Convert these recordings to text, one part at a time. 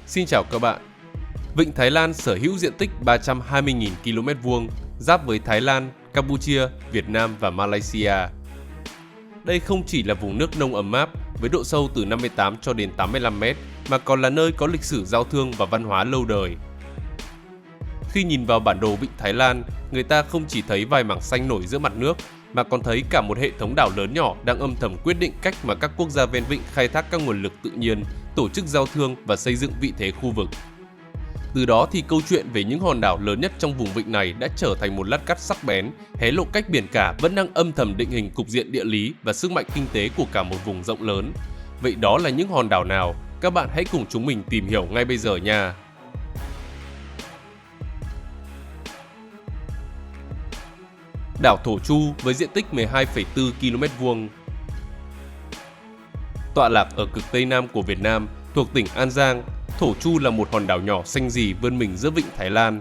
Xin chào các bạn. Vịnh Thái Lan sở hữu diện tích 320.000 km2, giáp với Thái Lan, Campuchia, Việt Nam và Malaysia. Đây không chỉ là vùng nước nông ấm áp với độ sâu từ 58 cho đến 85 mét, mà còn là nơi có lịch sử giao thương và văn hóa lâu đời. Khi nhìn vào bản đồ Vịnh Thái Lan, người ta không chỉ thấy vài mảng xanh nổi giữa mặt nước, mà còn thấy cả một hệ thống đảo lớn nhỏ đang âm thầm quyết định cách mà các quốc gia ven vịnh khai thác các nguồn lực tự nhiên, tổ chức giao thương và xây dựng vị thế khu vực. Từ đó thì câu chuyện về những hòn đảo lớn nhất trong vùng vịnh này đã trở thành một lát cắt sắc bén, hé lộ cách biển cả vẫn đang âm thầm định hình cục diện địa lý và sức mạnh kinh tế của cả một vùng rộng lớn. Vậy đó là những hòn đảo nào? Các bạn hãy cùng chúng mình tìm hiểu ngay bây giờ nha! Đảo Thổ Chu với diện tích 12,4 km2. Tọa lạc ở cực Tây Nam của Việt Nam, thuộc tỉnh An Giang, Thổ Chu là một hòn đảo nhỏ xanh rì vươn mình giữa vịnh Thái Lan.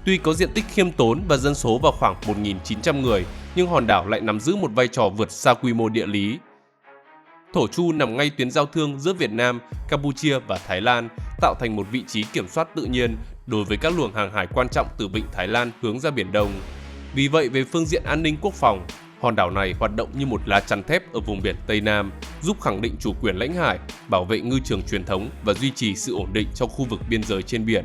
Tuy có diện tích khiêm tốn và dân số vào khoảng 1.900 người, nhưng hòn đảo lại nắm giữ một vai trò vượt xa quy mô địa lý. Thổ Chu nằm ngay tuyến giao thương giữa Việt Nam, Campuchia và Thái Lan, tạo thành một vị trí kiểm soát tự nhiên đối với các luồng hàng hải quan trọng từ vịnh Thái Lan hướng ra Biển Đông. Vì vậy, về phương diện an ninh quốc phòng, hòn đảo này hoạt động như một lá chắn thép ở vùng biển Tây Nam, giúp khẳng định chủ quyền lãnh hải, bảo vệ ngư trường truyền thống và duy trì sự ổn định trong khu vực biên giới trên biển.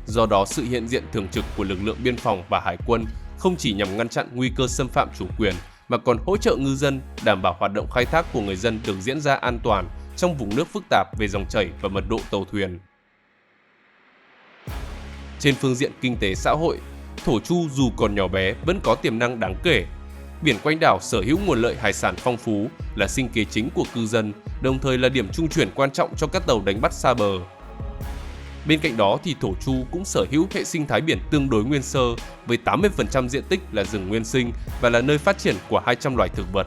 Do đó, sự hiện diện thường trực của lực lượng biên phòng và hải quân không chỉ nhằm ngăn chặn nguy cơ xâm phạm chủ quyền, mà còn hỗ trợ ngư dân, đảm bảo hoạt động khai thác của người dân được diễn ra an toàn trong vùng nước phức tạp về dòng chảy và mật độ tàu thuyền. Trên phương diện kinh tế xã hội, Thổ Chu dù còn nhỏ bé vẫn có tiềm năng đáng kể. Biển quanh đảo sở hữu nguồn lợi hải sản phong phú, là sinh kế chính của cư dân, đồng thời là điểm trung chuyển quan trọng cho các tàu đánh bắt xa bờ. Bên cạnh đó thì Thổ Chu cũng sở hữu hệ sinh thái biển tương đối nguyên sơ, với 80% diện tích là rừng nguyên sinh và là nơi phát triển của 200 loài thực vật.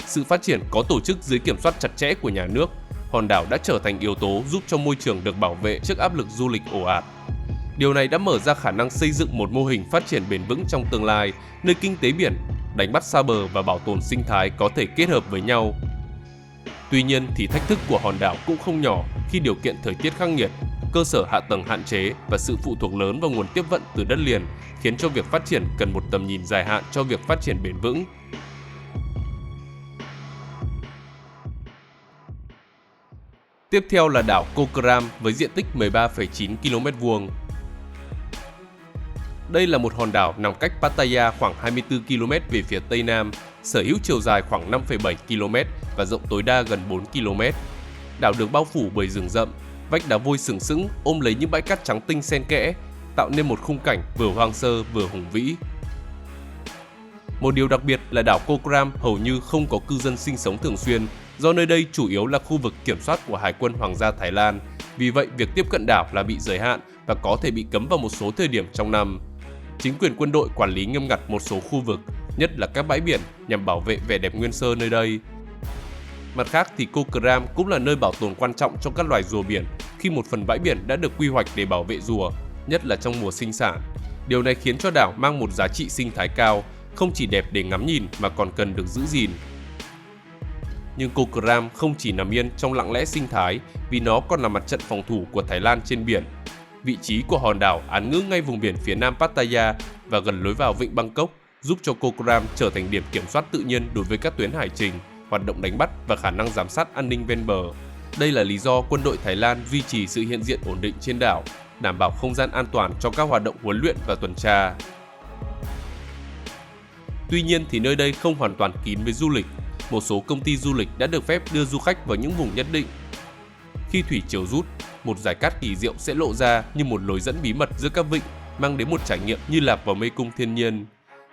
Sự phát triển có tổ chức dưới kiểm soát chặt chẽ của nhà nước, hòn đảo đã trở thành yếu tố giúp cho môi trường được bảo vệ trước áp lực du lịch ồ ạt. Điều này đã mở ra khả năng xây dựng một mô hình phát triển bền vững trong tương lai, nơi kinh tế biển, đánh bắt xa bờ và bảo tồn sinh thái có thể kết hợp với nhau. Tuy nhiên thì thách thức của hòn đảo cũng không nhỏ khi điều kiện thời tiết khắc nghiệt, cơ sở hạ tầng hạn chế và sự phụ thuộc lớn vào nguồn tiếp vận từ đất liền, khiến cho việc phát triển cần một tầm nhìn dài hạn cho việc phát triển bền vững. Tiếp theo là đảo Cô Cram với diện tích 13,9 km2. Đây là một hòn đảo nằm cách Pattaya khoảng 24 km về phía tây nam, sở hữu chiều dài khoảng 5,7 km và rộng tối đa gần 4 km. Đảo được bao phủ bởi rừng rậm, vách đá vôi sừng sững ôm lấy những bãi cát trắng tinh xen kẽ, tạo nên một khung cảnh vừa hoang sơ vừa hùng vĩ. Một điều đặc biệt là đảo Cô Cram hầu như không có cư dân sinh sống thường xuyên, do nơi đây chủ yếu là khu vực kiểm soát của Hải quân Hoàng gia Thái Lan. Vì vậy, việc tiếp cận đảo là bị giới hạn và có thể bị cấm vào một số thời điểm trong năm. Chính quyền quân đội quản lý nghiêm ngặt một số khu vực, nhất là các bãi biển, nhằm bảo vệ vẻ đẹp nguyên sơ nơi đây. Mặt khác thì Cô Cram cũng là nơi bảo tồn quan trọng cho các loài rùa biển, khi một phần bãi biển đã được quy hoạch để bảo vệ rùa, nhất là trong mùa sinh sản. Điều này khiến cho đảo mang một giá trị sinh thái cao, không chỉ đẹp để ngắm nhìn mà còn cần được giữ gìn. Nhưng Cô Cram không chỉ nằm yên trong lặng lẽ sinh thái, vì nó còn là mặt trận phòng thủ của Thái Lan trên biển. Vị trí của hòn đảo án ngữ ngay vùng biển phía nam Pattaya và gần lối vào vịnh Bangkok, giúp cho Cô Cram trở thành điểm kiểm soát tự nhiên đối với các tuyến hải trình, hoạt động đánh bắt và khả năng giám sát an ninh ven bờ. Đây là lý do quân đội Thái Lan duy trì sự hiện diện ổn định trên đảo, đảm bảo không gian an toàn cho các hoạt động huấn luyện và tuần tra. Tuy nhiên thì nơi đây không hoàn toàn kín với du lịch. Một số công ty du lịch đã được phép đưa du khách vào những vùng nhất định. Khi thủy triều rút, một dải cát kỳ diệu sẽ lộ ra như một lối dẫn bí mật giữa các vịnh, mang đến một trải nghiệm như lạc vào mê cung thiên nhiên.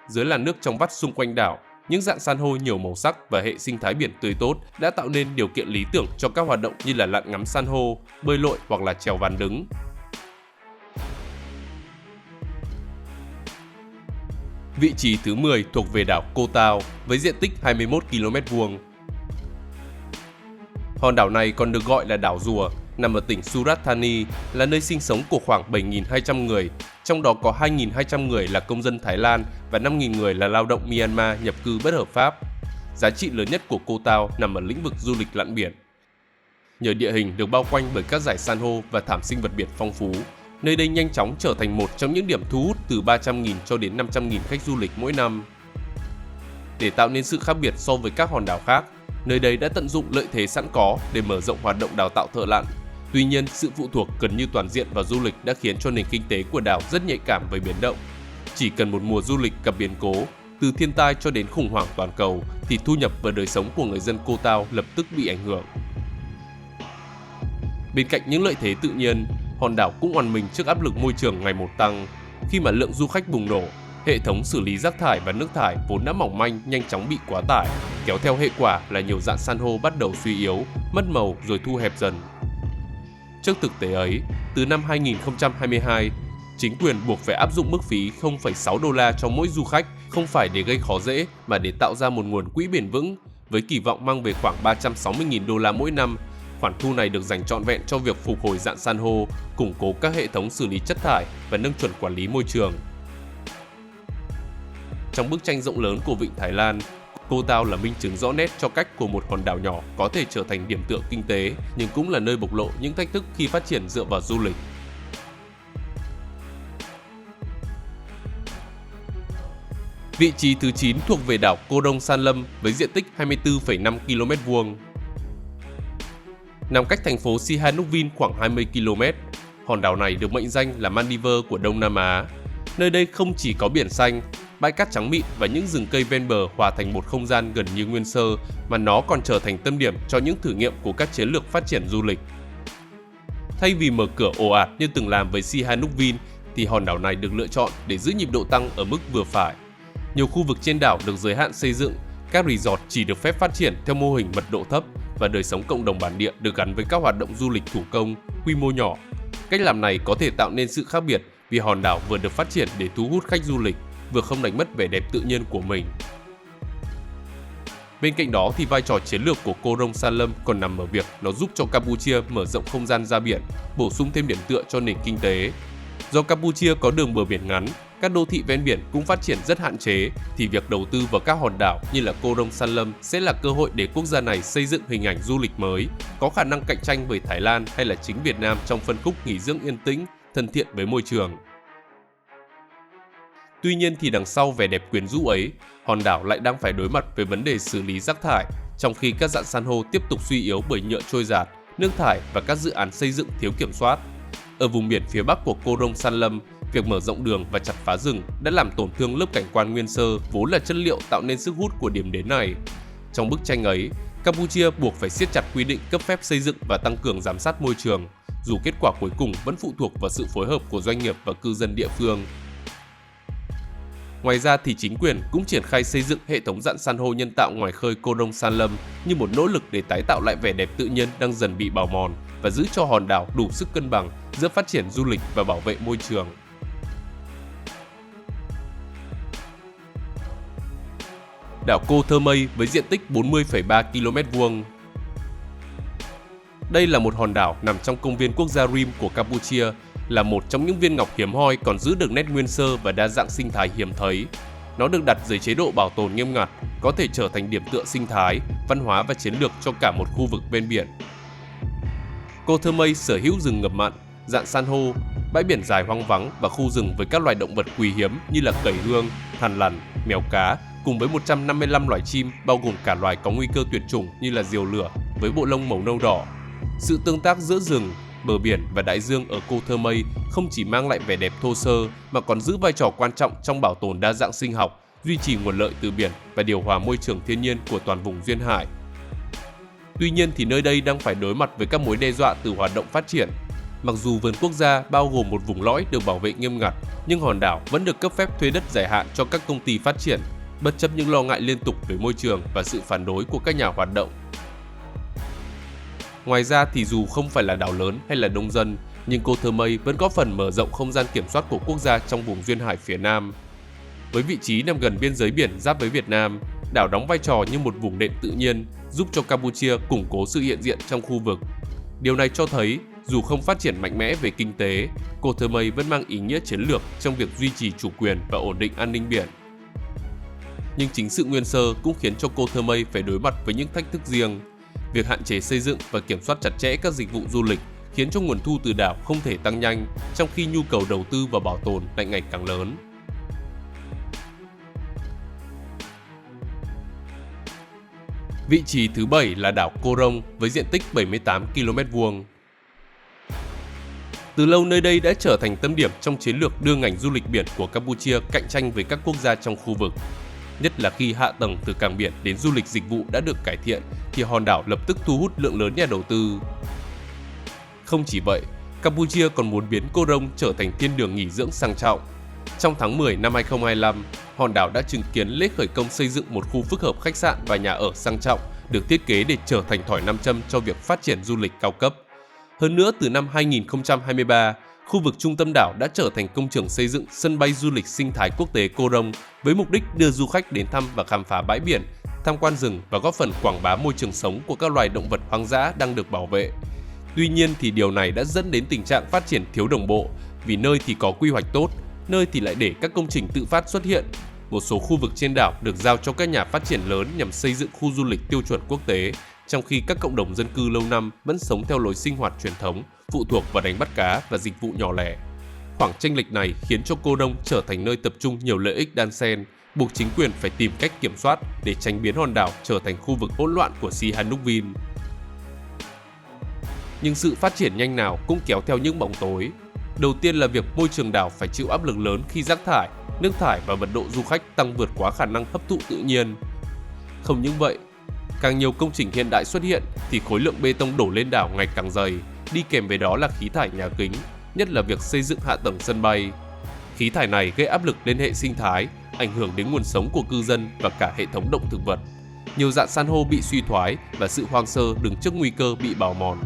Dưới làn nước trong vắt xung quanh đảo, những rạn san hô nhiều màu sắc và hệ sinh thái biển tươi tốt đã tạo nên điều kiện lý tưởng cho các hoạt động như là lặn ngắm san hô, bơi lội hoặc là chèo ván đứng. Vị trí thứ 10 thuộc về đảo Koh Tao với diện tích 21 km2. Hòn đảo này còn được gọi là đảo rùa, nằm ở tỉnh Surat Thani, là nơi sinh sống của khoảng 7.200 người, trong đó có 2.200 người là công dân Thái Lan và 5.000 người là lao động Myanmar nhập cư bất hợp pháp. Giá trị lớn nhất của Koh Tao nằm ở lĩnh vực du lịch lặn biển. Nhờ địa hình được bao quanh bởi các dải san hô và thảm sinh vật biển phong phú, nơi đây nhanh chóng trở thành một trong những điểm thu hút từ 300.000 cho đến 500.000 khách du lịch mỗi năm. Để tạo nên sự khác biệt so với các hòn đảo khác, nơi đây đã tận dụng lợi thế sẵn có để mở rộng hoạt động đào tạo thợ lặn. Tuy nhiên, sự phụ thuộc gần như toàn diện vào du lịch đã khiến cho nền kinh tế của đảo rất nhạy cảm với biến động. Chỉ cần một mùa du lịch gặp biến cố, từ thiên tai cho đến khủng hoảng toàn cầu, thì thu nhập và đời sống của người dân Koh Tao lập tức bị ảnh hưởng. Bên cạnh những lợi thế tự nhiên, hòn đảo cũng oằn mình trước áp lực môi trường ngày một tăng. Khi mà lượng du khách bùng nổ, hệ thống xử lý rác thải và nước thải vốn đã mỏng manh nhanh chóng bị quá tải, kéo theo hệ quả là nhiều rạn san hô bắt đầu suy yếu, mất màu rồi thu hẹp dần. Trước thực tế ấy, từ năm 2022, chính quyền buộc phải áp dụng mức phí 0,6 đô la cho mỗi du khách, không phải để gây khó dễ mà để tạo ra một nguồn quỹ bền vững, với kỳ vọng mang về khoảng 360.000 đô la mỗi năm. Khoản thu này được dành trọn vẹn cho việc phục hồi rạn san hô, củng cố các hệ thống xử lý chất thải và nâng chuẩn quản lý môi trường. Trong bức tranh rộng lớn của vịnh Thái Lan, Koh Tao là minh chứng rõ nét cho cách của một hòn đảo nhỏ có thể trở thành điểm tựa kinh tế, nhưng cũng là nơi bộc lộ những thách thức khi phát triển dựa vào du lịch. Vị trí thứ 9 thuộc về đảo Koh Dong San Lâm với diện tích 24,5 km². Nằm cách thành phố Sihanoukville khoảng 20 km, hòn đảo này được mệnh danh là Maldives của Đông Nam Á. Nơi đây không chỉ có biển xanh, bãi cát trắng mịn và những rừng cây ven bờ hòa thành một không gian gần như nguyên sơ, mà nó còn trở thành tâm điểm cho những thử nghiệm của các chiến lược phát triển du lịch. Thay vì mở cửa ồ ạt như từng làm với Sihanoukville, thì hòn đảo này được lựa chọn để giữ nhịp độ tăng ở mức vừa phải. Nhiều khu vực trên đảo được giới hạn xây dựng, các resort chỉ được phép phát triển theo mô hình mật độ thấp và đời sống cộng đồng bản địa được gắn với các hoạt động du lịch thủ công, quy mô nhỏ. Cách làm này có thể tạo nên sự khác biệt vì hòn đảo vừa được phát triển để thu hút khách du lịch, vừa không đánh mất vẻ đẹp tự nhiên của mình. Bên cạnh đó thì vai trò chiến lược của Koh Dong San Lâm còn nằm ở việc nó giúp cho Campuchia mở rộng không gian ra biển, bổ sung thêm điểm tựa cho nền kinh tế. Do Campuchia có đường bờ biển ngắn, các đô thị ven biển cũng phát triển rất hạn chế, thì việc đầu tư vào các hòn đảo như là Koh Dong San Lâm sẽ là cơ hội để quốc gia này xây dựng hình ảnh du lịch mới, có khả năng cạnh tranh với Thái Lan hay là chính Việt Nam trong phân khúc nghỉ dưỡng yên tĩnh, thân thiện với môi trường. Tuy nhiên thì đằng sau vẻ đẹp quyến rũ ấy, hòn đảo lại đang phải đối mặt với vấn đề xử lý rác thải, trong khi các rạn san hô tiếp tục suy yếu bởi nhựa trôi dạt, nước thải và các dự án xây dựng thiếu kiểm soát. Ở vùng biển phía bắc của Koh Dong San Lâm, việc mở rộng đường và chặt phá rừng đã làm tổn thương lớp cảnh quan nguyên sơ vốn là chất liệu tạo nên sức hút của điểm đến này. Trong bức tranh ấy, Campuchia buộc phải siết chặt quy định cấp phép xây dựng và tăng cường giám sát môi trường, dù kết quả cuối cùng vẫn phụ thuộc vào sự phối hợp của doanh nghiệp và cư dân địa phương. Ngoài ra thì chính quyền cũng triển khai xây dựng hệ thống rạn san hô nhân tạo ngoài khơi Koh Dong San Lâm như một nỗ lực để tái tạo lại vẻ đẹp tự nhiên đang dần bị bào mòn và giữ cho hòn đảo đủ sức cân bằng giữa phát triển du lịch và bảo vệ môi trường. Đảo Koh Ther Mây với diện tích 40,3 km². Đây là một hòn đảo nằm trong công viên quốc gia Rim của Campuchia, là một trong những viên ngọc hiếm hoi còn giữ được nét nguyên sơ và đa dạng sinh thái hiếm thấy. Nó được đặt dưới chế độ bảo tồn nghiêm ngặt, có thể trở thành điểm tựa sinh thái, văn hóa và chiến lược cho cả một khu vực ven biển. Koh Ther Mây sở hữu rừng ngập mặn, rạn san hô, bãi biển dài hoang vắng và khu rừng với các loài động vật quý hiếm như là cẩy hương, thằn lằn, mèo cá, cùng với 155 loài chim bao gồm cả loài có nguy cơ tuyệt chủng như là diều lửa với bộ lông màu nâu đỏ. Sự tương tác giữa rừng, bờ biển và đại dương ở Koh Ther Mây không chỉ mang lại vẻ đẹp thô sơ mà còn giữ vai trò quan trọng trong bảo tồn đa dạng sinh học, duy trì nguồn lợi từ biển và điều hòa môi trường thiên nhiên của toàn vùng duyên hải. Tuy nhiên thì nơi đây đang phải đối mặt với các mối đe dọa từ hoạt động phát triển. Mặc dù vườn quốc gia bao gồm một vùng lõi được bảo vệ nghiêm ngặt, nhưng hòn đảo vẫn được cấp phép thuê đất dài hạn cho các công ty phát triển, bất chấp những lo ngại liên tục về môi trường và sự phản đối của các nhà hoạt động. Ngoài ra thì dù không phải là đảo lớn hay là đông dân, nhưng Koh Ther Mây vẫn có phần mở rộng không gian kiểm soát của quốc gia trong vùng duyên hải phía Nam. Với vị trí nằm gần biên giới biển giáp với Việt Nam, đảo đóng vai trò như một vùng đệm tự nhiên, giúp cho Campuchia củng cố sự hiện diện trong khu vực. Điều này cho thấy, dù không phát triển mạnh mẽ về kinh tế, Koh Ther Mây vẫn mang ý nghĩa chiến lược trong việc duy trì chủ quyền và ổn định an ninh biển. Nhưng chính sự nguyên sơ cũng khiến cho Koh Ther Mây phải đối mặt với những thách thức riêng. việc hạn chế xây dựng và kiểm soát chặt chẽ các dịch vụ du lịch khiến cho nguồn thu từ đảo không thể tăng nhanh, trong khi nhu cầu đầu tư và bảo tồn lại ngày càng lớn. Vị trí thứ 7 là đảo Koh Rong với diện tích 78 km². Từ lâu nơi đây đã trở thành tâm điểm trong chiến lược đưa ngành du lịch biển của Campuchia cạnh tranh với các quốc gia trong khu vực. Nhất là khi hạ tầng từ cảng biển đến du lịch dịch vụ đã được cải thiện thì hòn đảo lập tức thu hút lượng lớn nhà đầu tư. Không chỉ vậy, Campuchia còn muốn biến Koh Rong trở thành thiên đường nghỉ dưỡng sang trọng. Trong tháng 10 năm 2025, hòn đảo đã chứng kiến lễ khởi công xây dựng một khu phức hợp khách sạn và nhà ở sang trọng được thiết kế để trở thành thỏi nam châm cho việc phát triển du lịch cao cấp. Hơn nữa, từ năm 2023, khu vực trung tâm đảo đã trở thành công trường xây dựng sân bay du lịch sinh thái quốc tế Koh Rong với mục đích đưa du khách đến thăm và khám phá bãi biển, tham quan rừng và góp phần quảng bá môi trường sống của các loài động vật hoang dã đang được bảo vệ. Tuy nhiên thì điều này đã dẫn đến tình trạng phát triển thiếu đồng bộ, vì nơi thì có quy hoạch tốt, nơi thì lại để các công trình tự phát xuất hiện. Một số khu vực trên đảo được giao cho các nhà phát triển lớn nhằm xây dựng khu du lịch tiêu chuẩn quốc tế, trong khi các cộng đồng dân cư lâu năm vẫn sống theo lối sinh hoạt truyền thống, phụ thuộc vào đánh bắt cá và dịch vụ nhỏ lẻ. Khoảng chênh lệch này khiến cho Koh Rong trở thành nơi tập trung nhiều lợi ích đan xen, buộc chính quyền phải tìm cách kiểm soát để tránh biến hòn đảo trở thành khu vực hỗn loạn của Sihanoukville. Nhưng sự phát triển nhanh nào cũng kéo theo những bóng tối. Đầu tiên là việc môi trường đảo phải chịu áp lực lớn khi rác thải, nước thải và mật độ du khách tăng vượt quá khả năng hấp thụ tự nhiên. Không những vậy, càng nhiều công trình hiện đại xuất hiện thì khối lượng bê tông đổ lên đảo ngày càng dày, đi kèm với đó là khí thải nhà kính, nhất là việc xây dựng hạ tầng sân bay. Khí thải này gây áp lực lên hệ sinh thái, ảnh hưởng đến nguồn sống của cư dân và cả hệ thống động thực vật. Nhiều rạn san hô bị suy thoái và sự hoang sơ đứng trước nguy cơ bị bào mòn.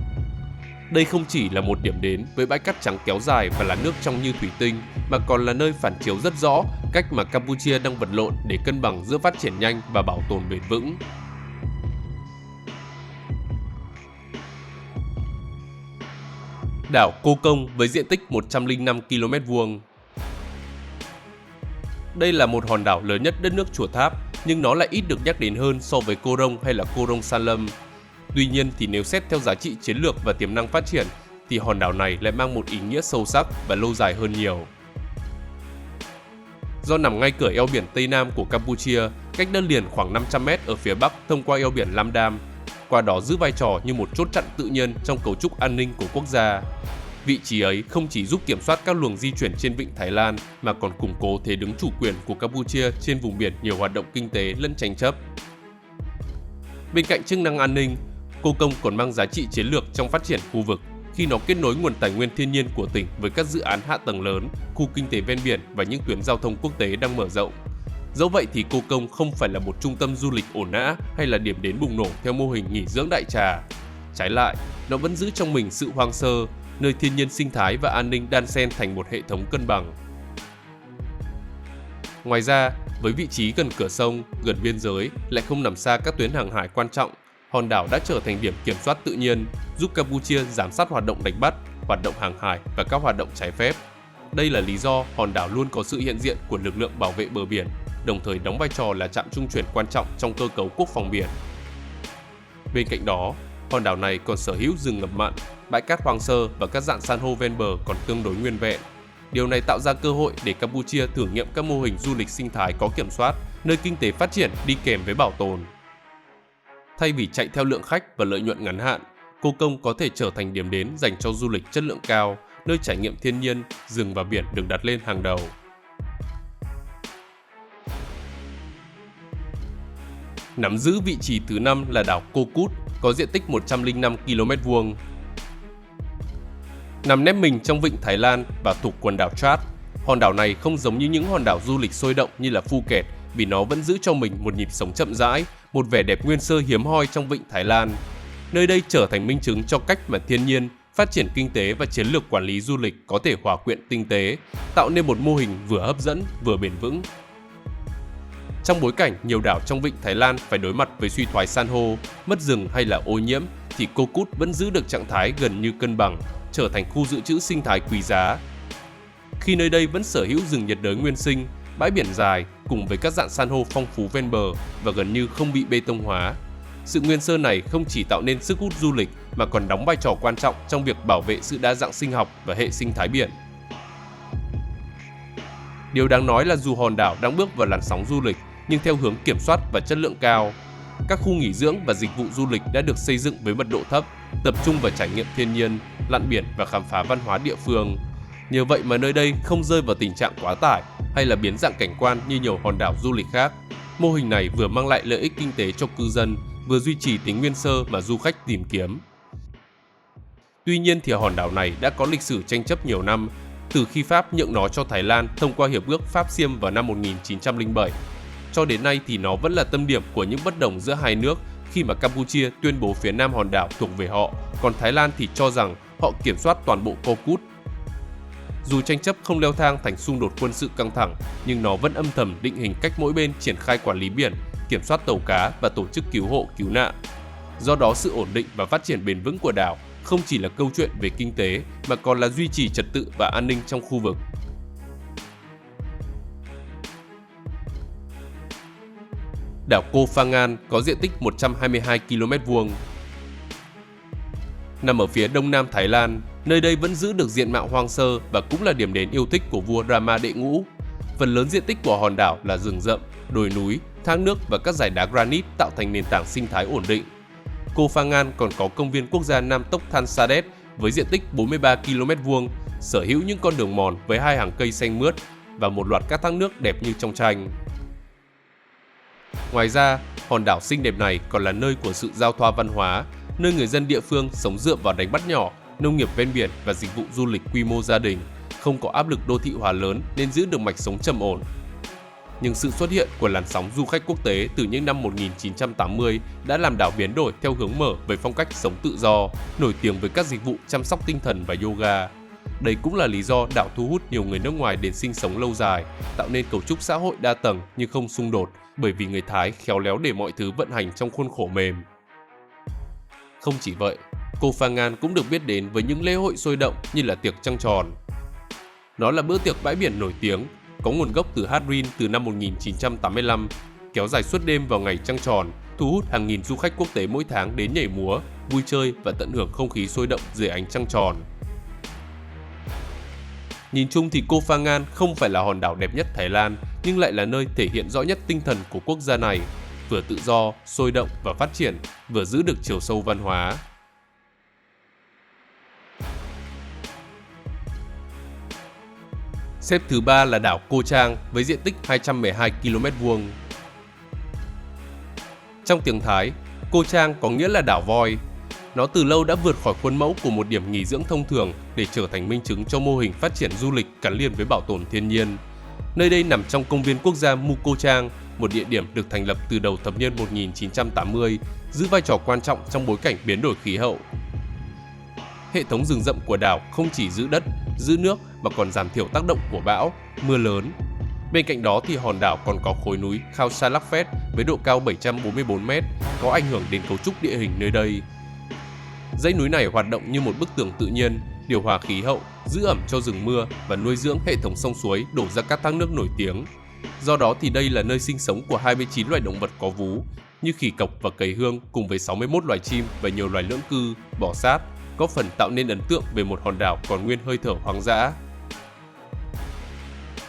Đây không chỉ là một điểm đến với bãi cát trắng kéo dài và là nước trong như thủy tinh, mà còn là nơi phản chiếu rất rõ cách mà Campuchia đang vật lộn để cân bằng giữa phát triển nhanh và bảo tồn bền vững. Đảo Cô Công với diện tích 105 km². Đây là một hòn đảo lớn nhất đất nước Chùa Tháp, nhưng nó lại ít được nhắc đến hơn so với Koh Rong hay là Koh Rong Sanlam. Tuy nhiên thì nếu xét theo giá trị chiến lược và tiềm năng phát triển thì hòn đảo này lại mang một ý nghĩa sâu sắc và lâu dài hơn nhiều. Do nằm ngay cửa eo biển Tây Nam của Campuchia, cách đất liền khoảng 500 m ở phía bắc thông qua eo biển Lam Đam, qua đó giữ vai trò như một chốt chặn tự nhiên trong cấu trúc an ninh của quốc gia. Vị trí ấy không chỉ giúp kiểm soát các luồng di chuyển trên vịnh Thái Lan mà còn củng cố thế đứng chủ quyền của Campuchia trên vùng biển nhiều hoạt động kinh tế lẫn tranh chấp. Bên cạnh chức năng an ninh, Cô Công còn mang giá trị chiến lược trong phát triển khu vực khi nó kết nối nguồn tài nguyên thiên nhiên của tỉnh với các dự án hạ tầng lớn, khu kinh tế ven biển và những tuyến giao thông quốc tế đang mở rộng. Dẫu vậy thì Cô Công không phải là một trung tâm du lịch ổn ả hay là điểm đến bùng nổ theo mô hình nghỉ dưỡng đại trà. Trái lại, nó vẫn giữ trong mình sự hoang sơ, nơi thiên nhiên sinh thái và an ninh đan xen thành một hệ thống cân bằng. Ngoài ra, với vị trí gần cửa sông, gần biên giới, lại không nằm xa các tuyến hàng hải quan trọng, hòn đảo đã trở thành điểm kiểm soát tự nhiên, giúp Campuchia giám sát hoạt động đánh bắt, hoạt động hàng hải và các hoạt động trái phép. Đây là lý do hòn đảo luôn có sự hiện diện của lực lượng bảo vệ bờ biển, đồng thời đóng vai trò là trạm trung chuyển quan trọng trong cơ cấu quốc phòng biển. Bên cạnh đó, hòn đảo này còn sở hữu rừng ngập mặn, bãi cát hoang sơ và các rạn san hô ven bờ còn tương đối nguyên vẹn. Điều này tạo ra cơ hội để Campuchia thử nghiệm các mô hình du lịch sinh thái có kiểm soát, nơi kinh tế phát triển đi kèm với bảo tồn. Thay vì chạy theo lượng khách và lợi nhuận ngắn hạn, Cô Công có thể trở thành điểm đến dành cho du lịch chất lượng cao, nơi trải nghiệm thiên nhiên, rừng và biển được đặt lên hàng đầu. Nắm giữ vị trí thứ 5 là đảo Cô Cút, có diện tích 105 km². Nằm nép mình trong vịnh Thái Lan và thuộc quần đảo Chad, hòn đảo này không giống như những hòn đảo du lịch sôi động như là Phuket vì nó vẫn giữ cho mình một nhịp sống chậm rãi, một vẻ đẹp nguyên sơ hiếm hoi trong vịnh Thái Lan. Nơi đây trở thành minh chứng cho cách mà thiên nhiên, phát triển kinh tế và chiến lược quản lý du lịch có thể hòa quyện tinh tế, tạo nên một mô hình vừa hấp dẫn vừa bền vững. Trong bối cảnh nhiều đảo trong vịnh Thái Lan phải đối mặt với suy thoái san hô, mất rừng hay là ô nhiễm, thì Cô Cút vẫn giữ được trạng thái gần như cân bằng, trở thành khu dự trữ sinh thái quý giá. Khi nơi đây vẫn sở hữu rừng nhiệt đới nguyên sinh, bãi biển dài cùng với các rạn san hô phong phú ven bờ và gần như không bị bê tông hóa, Sự nguyên sơ này không chỉ tạo nên sức hút du lịch mà còn đóng vai trò quan trọng trong việc bảo vệ sự đa dạng sinh học và hệ sinh thái biển. Điều đáng nói là dù hòn đảo đang bước vào làn sóng du lịch nhưng theo hướng kiểm soát và chất lượng cao. Các khu nghỉ dưỡng và dịch vụ du lịch đã được xây dựng với mật độ thấp, tập trung vào trải nghiệm thiên nhiên, lặn biển và khám phá văn hóa địa phương. Nhờ vậy mà nơi đây không rơi vào tình trạng quá tải hay là biến dạng cảnh quan như nhiều hòn đảo du lịch khác. Mô hình này vừa mang lại lợi ích kinh tế cho cư dân, vừa duy trì tính nguyên sơ mà du khách tìm kiếm. Tuy nhiên thì hòn đảo này đã có lịch sử tranh chấp nhiều năm, từ khi Pháp nhượng nó cho Thái Lan thông qua Hiệp ước Pháp-Xiêm vào năm 1907. Cho đến nay thì nó vẫn là tâm điểm của những bất đồng giữa hai nước khi mà Campuchia tuyên bố phía nam hòn đảo thuộc về họ, còn Thái Lan thì cho rằng họ kiểm soát toàn bộ Cô Cút. Dù tranh chấp không leo thang thành xung đột quân sự căng thẳng, nhưng nó vẫn âm thầm định hình cách mỗi bên triển khai quản lý biển, kiểm soát tàu cá và tổ chức cứu hộ, cứu nạn. Do đó, sự ổn định và phát triển bền vững của đảo không chỉ là câu chuyện về kinh tế mà còn là duy trì trật tự và an ninh trong khu vực. Đảo Koh Phangan có diện tích 122 km². Nằm ở phía đông nam Thái Lan, nơi đây vẫn giữ được diện mạo hoang sơ và cũng là điểm đến yêu thích của vua Rama đệ ngũ. Phần lớn diện tích của hòn đảo là rừng rậm, đồi núi, thác nước và các dải đá granite tạo thành nền tảng sinh thái ổn định. Koh Phangan còn có công viên quốc gia Nam Tốc Than Sadet với diện tích 43 km², sở hữu những con đường mòn với 2 hàng cây xanh mướt và một loạt các thác nước đẹp như trong tranh. Ngoài ra, hòn đảo xinh đẹp này còn là nơi của sự giao thoa văn hóa, nơi người dân địa phương sống dựa vào đánh bắt nhỏ, nông nghiệp ven biển và dịch vụ du lịch quy mô gia đình, không có áp lực đô thị hóa lớn nên giữ được mạch sống trầm ổn. Nhưng sự xuất hiện của làn sóng du khách quốc tế từ những năm 1980 đã làm đảo biến đổi theo hướng mở với phong cách sống tự do, nổi tiếng với các dịch vụ chăm sóc tinh thần và yoga. Đây cũng là lý do đảo thu hút nhiều người nước ngoài đến sinh sống lâu dài, tạo nên cấu trúc xã hội đa tầng nhưng không xung đột, bởi vì người Thái khéo léo để mọi thứ vận hành trong khuôn khổ mềm. Không chỉ vậy, Koh Phangan cũng được biết đến với những lễ hội sôi động như là tiệc trăng tròn. Nó là bữa tiệc bãi biển nổi tiếng, có nguồn gốc từ Hát Rin từ năm 1985, kéo dài suốt đêm vào ngày trăng tròn, thu hút hàng nghìn du khách quốc tế mỗi tháng đến nhảy múa, vui chơi và tận hưởng không khí sôi động dưới ánh trăng tròn. Nhìn chung thì Koh Phangan không phải là hòn đảo đẹp nhất Thái Lan, nhưng lại là nơi thể hiện rõ nhất tinh thần của quốc gia này, vừa tự do, sôi động và phát triển, vừa giữ được chiều sâu văn hóa. Xếp thứ 3 là đảo Cô Trang với diện tích 212 km². Trong tiếng Thái, Cô Trang có nghĩa là đảo voi. Nó từ lâu đã vượt khỏi khuôn mẫu của một điểm nghỉ dưỡng thông thường để trở thành minh chứng cho mô hình phát triển du lịch gắn liền với bảo tồn thiên nhiên. Nơi đây nằm trong công viên quốc gia Muko Chang, một địa điểm được thành lập từ đầu thập niên 1980, giữ vai trò quan trọng trong bối cảnh biến đổi khí hậu. Hệ thống rừng rậm của đảo không chỉ giữ đất, giữ nước mà còn giảm thiểu tác động của bão, mưa lớn. Bên cạnh đó thì hòn đảo còn có khối núi Khao Salakphet với độ cao 744 m, có ảnh hưởng đến cấu trúc địa hình nơi đây. Dãy núi này hoạt động như một bức tường tự nhiên, điều hòa khí hậu, giữ ẩm cho rừng mưa và nuôi dưỡng hệ thống sông suối đổ ra các thác nước nổi tiếng. Do đó thì đây là nơi sinh sống của 29 loài động vật có vú như khỉ cộc và cầy hương cùng với 61 loài chim và nhiều loài lưỡng cư, bò sát, góp phần tạo nên ấn tượng về một hòn đảo còn nguyên hơi thở hoang dã.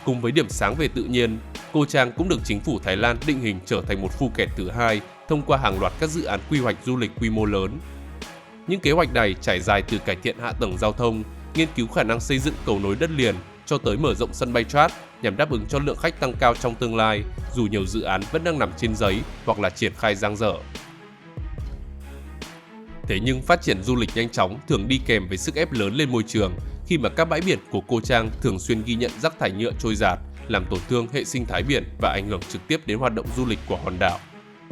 Cùng với điểm sáng về tự nhiên, Cô Trang cũng được chính phủ Thái Lan định hình trở thành một Phuket thứ hai thông qua hàng loạt các dự án quy hoạch du lịch quy mô lớn. Những kế hoạch này trải dài từ cải thiện hạ tầng giao thông, nghiên cứu khả năng xây dựng cầu nối đất liền cho tới mở rộng sân bay Trat nhằm đáp ứng cho lượng khách tăng cao trong tương lai, dù nhiều dự án vẫn đang nằm trên giấy hoặc là triển khai dang dở. Thế nhưng phát triển du lịch nhanh chóng thường đi kèm với sức ép lớn lên môi trường khi mà các bãi biển của Cô Trang thường xuyên ghi nhận rác thải nhựa trôi dạt, làm tổn thương hệ sinh thái biển và ảnh hưởng trực tiếp đến hoạt động du lịch của hòn đảo.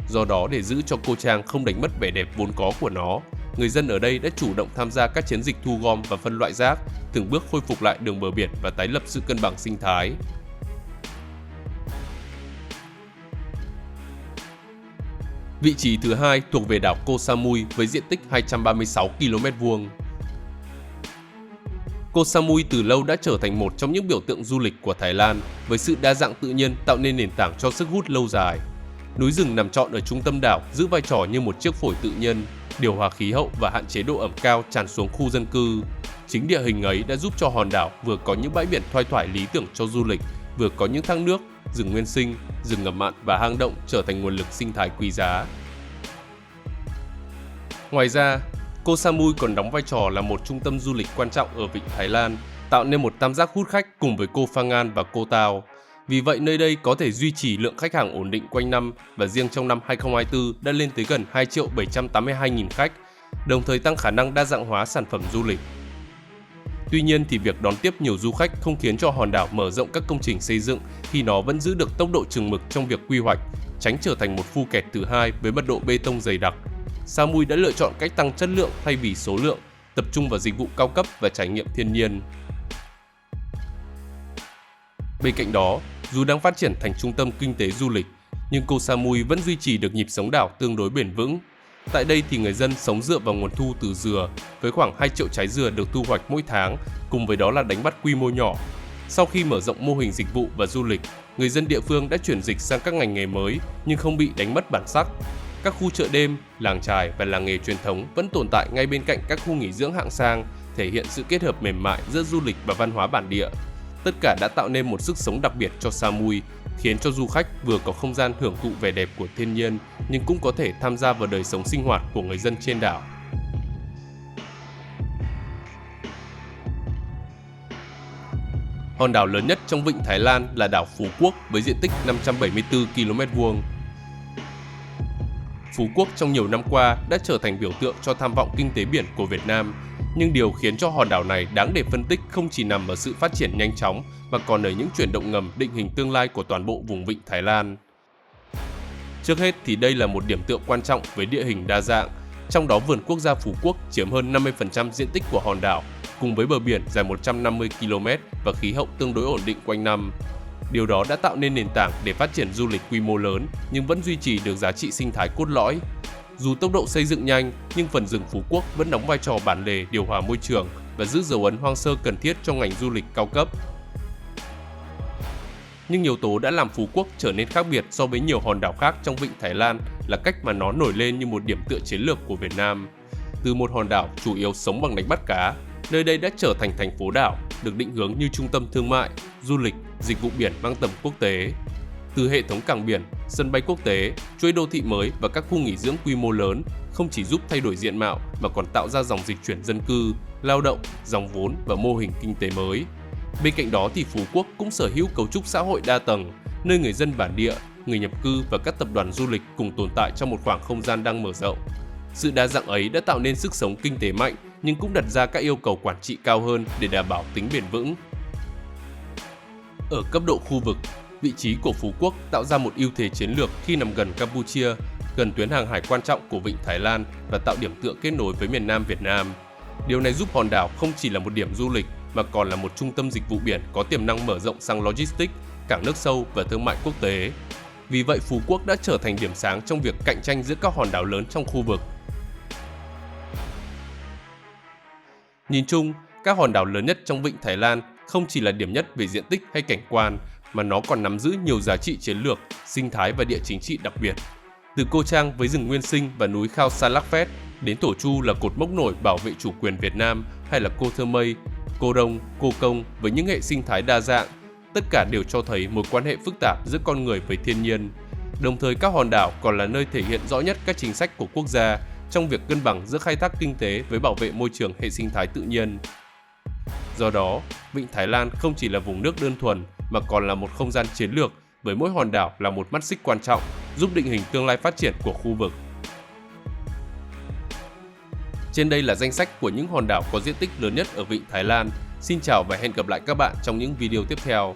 Do đó, để giữ cho Cô Trang không đánh mất vẻ đẹp vốn có của nó, người dân ở đây đã chủ động tham gia các chiến dịch thu gom và phân loại rác, từng bước khôi phục lại đường bờ biển và tái lập sự cân bằng sinh thái. Vị trí thứ hai thuộc về đảo Koh Samui với diện tích 236 km². Koh Samui từ lâu đã trở thành một trong những biểu tượng du lịch của Thái Lan với sự đa dạng tự nhiên tạo nên nền tảng cho sức hút lâu dài. Núi rừng nằm trọn ở trung tâm đảo giữ vai trò như một chiếc phổi tự nhiên, điều hòa khí hậu và hạn chế độ ẩm cao tràn xuống khu dân cư. Chính địa hình ấy đã giúp cho hòn đảo vừa có những bãi biển thoai thoải lý tưởng cho du lịch, vừa có những thác nước, rừng nguyên sinh, rừng ngập mặn và hang động trở thành nguồn lực sinh thái quý giá. Ngoài ra, Koh Samui còn đóng vai trò là một trung tâm du lịch quan trọng ở vịnh Thái Lan, tạo nên một tam giác hút khách cùng với Koh Phangan và Koh Tao. Vì vậy, nơi đây có thể duy trì lượng khách hàng ổn định quanh năm và riêng trong năm 2024 đã lên tới gần 2.782.000 khách, đồng thời tăng khả năng đa dạng hóa sản phẩm du lịch. Tuy nhiên thì việc đón tiếp nhiều du khách không khiến cho hòn đảo mở rộng các công trình xây dựng khi nó vẫn giữ được tốc độ chừng mực trong việc quy hoạch, tránh trở thành một phu kẹt thứ hai với mật độ bê tông dày đặc. Samui đã lựa chọn cách tăng chất lượng thay vì số lượng, tập trung vào dịch vụ cao cấp và trải nghiệm thiên nhiên. Bên cạnh đó, dù đang phát triển thành trung tâm kinh tế du lịch, nhưng Koh Samui vẫn duy trì được nhịp sống đảo tương đối bền vững. Tại đây thì người dân sống dựa vào nguồn thu từ dừa, với khoảng 2 triệu trái dừa được thu hoạch mỗi tháng, cùng với đó là đánh bắt quy mô nhỏ. Sau khi mở rộng mô hình dịch vụ và du lịch, người dân địa phương đã chuyển dịch sang các ngành nghề mới nhưng không bị đánh mất bản sắc. Các khu chợ đêm, làng chài và làng nghề truyền thống vẫn tồn tại ngay bên cạnh các khu nghỉ dưỡng hạng sang, thể hiện sự kết hợp mềm mại giữa du lịch và văn hóa bản địa. Tất cả đã tạo nên một sức sống đặc biệt cho Samui, khiến cho du khách vừa có không gian hưởng thụ vẻ đẹp của thiên nhiên nhưng cũng có thể tham gia vào đời sống sinh hoạt của người dân trên đảo. Hòn đảo lớn nhất trong vịnh Thái Lan là đảo Phú Quốc với diện tích 574 km². Phú Quốc trong nhiều năm qua đã trở thành biểu tượng cho tham vọng kinh tế biển của Việt Nam, nhưng điều khiến cho hòn đảo này đáng để phân tích không chỉ nằm ở sự phát triển nhanh chóng mà còn ở những chuyển động ngầm định hình tương lai của toàn bộ vùng vịnh Thái Lan. Trước hết thì đây là một điểm tựa quan trọng với địa hình đa dạng, trong đó vườn quốc gia Phú Quốc chiếm hơn 50% diện tích của hòn đảo, cùng với bờ biển dài 150 km và khí hậu tương đối ổn định quanh năm. Điều đó đã tạo nên nền tảng để phát triển du lịch quy mô lớn nhưng vẫn duy trì được giá trị sinh thái cốt lõi. Dù tốc độ xây dựng nhanh, nhưng phần rừng Phú Quốc vẫn đóng vai trò bản lề điều hòa môi trường và giữ dấu ấn hoang sơ cần thiết cho ngành du lịch cao cấp. Nhưng yếu tố đã làm Phú Quốc trở nên khác biệt so với nhiều hòn đảo khác trong vịnh Thái Lan là cách mà nó nổi lên như một điểm tựa chiến lược của Việt Nam. Từ một hòn đảo chủ yếu sống bằng đánh bắt cá, nơi đây đã trở thành thành phố đảo, được định hướng như trung tâm thương mại, du lịch, dịch vụ biển mang tầm quốc tế. Từ hệ thống cảng biển, sân bay quốc tế, chuỗi đô thị mới và các khu nghỉ dưỡng quy mô lớn không chỉ giúp thay đổi diện mạo mà còn tạo ra dòng dịch chuyển dân cư, lao động, dòng vốn và mô hình kinh tế mới. Bên cạnh đó thì Phú Quốc cũng sở hữu cấu trúc xã hội đa tầng, nơi người dân bản địa, người nhập cư và các tập đoàn du lịch cùng tồn tại trong một khoảng không gian đang mở rộng. Sự đa dạng ấy đã tạo nên sức sống kinh tế mạnh nhưng cũng đặt ra các yêu cầu quản trị cao hơn để đảm bảo tính bền vững. Ở cấp độ khu vực, vị trí của Phú Quốc tạo ra một ưu thế chiến lược khi nằm gần Campuchia, gần tuyến hàng hải quan trọng của vịnh Thái Lan và tạo điểm tựa kết nối với miền Nam Việt Nam. Điều này giúp hòn đảo không chỉ là một điểm du lịch mà còn là một trung tâm dịch vụ biển có tiềm năng mở rộng sang logistics, cảng nước sâu và thương mại quốc tế. Vì vậy, Phú Quốc đã trở thành điểm sáng trong việc cạnh tranh giữa các hòn đảo lớn trong khu vực. Nhìn chung, các hòn đảo lớn nhất trong vịnh Thái Lan không chỉ là điểm nhất về diện tích hay cảnh quan, mà nó còn nắm giữ nhiều giá trị chiến lược, sinh thái và địa chính trị đặc biệt. Từ Cô Trang với rừng nguyên sinh và núi Khao Salakphet đến Thổ Chu là cột mốc nổi bảo vệ chủ quyền Việt Nam, hay là Cô Thơ Mây, Cô Rông, Cô Công với những hệ sinh thái đa dạng, tất cả đều cho thấy mối quan hệ phức tạp giữa con người với thiên nhiên. Đồng thời các hòn đảo còn là nơi thể hiện rõ nhất các chính sách của quốc gia trong việc cân bằng giữa khai thác kinh tế với bảo vệ môi trường hệ sinh thái tự nhiên. Do đó, vịnh Thái Lan không chỉ là vùng nước đơn thuần mà còn là một không gian chiến lược, với mỗi hòn đảo là một mắt xích quan trọng, giúp định hình tương lai phát triển của khu vực. Trên đây là danh sách của những hòn đảo có diện tích lớn nhất ở vịnh Thái Lan. Xin chào và hẹn gặp lại các bạn trong những video tiếp theo.